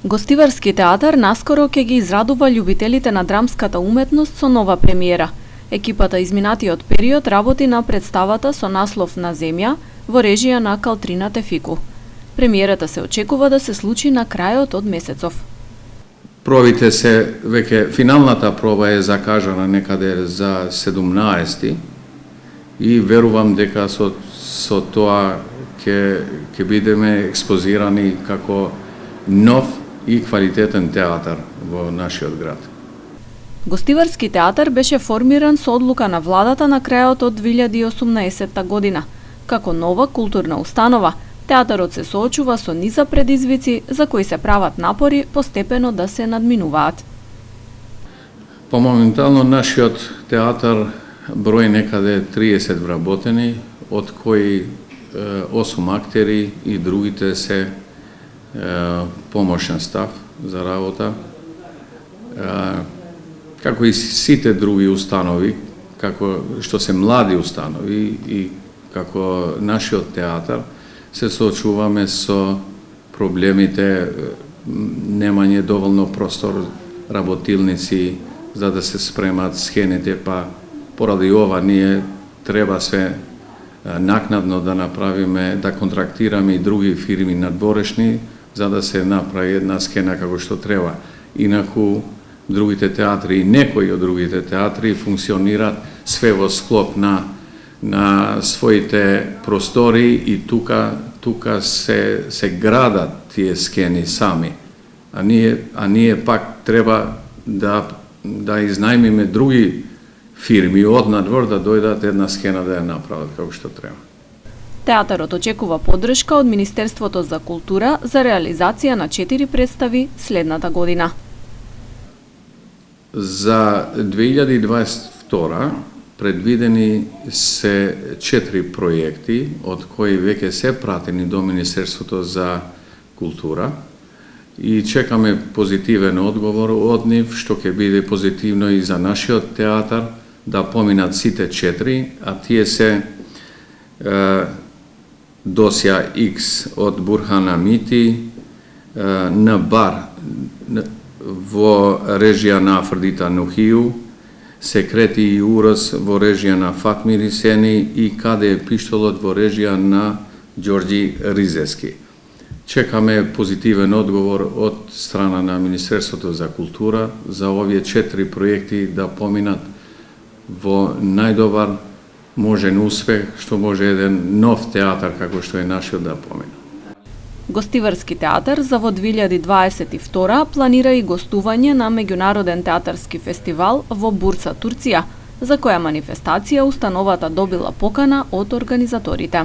Гостиварски театар наскоро ќе ги израдува љубителите на драмската уметност со нова премиера. Екипата изминатиот период работи на представата со наслов На земја во режија на Калтрина Тефику. Премиерата се очекува да се случи на крајот од месецов. Пробите се, веќе финалната проба е закажана некаде за 17 и верувам дека со тоа ќе бидеме експозирани како нов и квалитетен театар во нашиот град. Гостиварски театар беше формиран со одлука на владата на крајот од 2018 година. Како нова културна установа, театарот се соочува со низа предизвици за кои се прават напори постепено да се надминуваат. Моментално нашиот театар брои некаде 30 вработени, од кои 8 актери и другите се помошен став за работа. Како и сите други установи, како што се млади установи и како нашиот театар, се соочуваме со проблемите немање доволно простор, работилници за да се спремат схените, па поради ова ние треба се накнадно да направиме, да контрактираме и други фирми надворешни, за да се направи една схена како што треба. Инаку другите театри и некои од другите театри функционираат све во склоп на своите простори и тука се градат тие скени сами. А ние пак треба да изнајмиме други фирми од надвор да дојдат една схена да ја направат како што треба. Театарот очекува поддршка од Министерството за култура за реализација на 4 представи следната година. За 2022 предвидени се 4 проекти, од кои веќе се пратени до Министерството за култура и чекаме позитивен одговор од нив, што ќе биде позитивно и за нашиот театар, да поминат сите 4, а тие се Досја X од Бурхан Амити, Нбар во режија на Афродита Нухију, Секрети и Урос во режија на Фатми Рисени и Каде е пиштолот во режија на Ѓорѓи Ризески. Чекаме позитивен одговор од страна на Министерството за култура за овие 4 проекти да поминат во најдобар можен успех, што може еден нов театар како што е нашиот да помина. Гостиварски театар за во 2022 планира и гостување на меѓународен театарски фестивал во Бурса, Турција, за која манифестација установата добила покана од организаторите.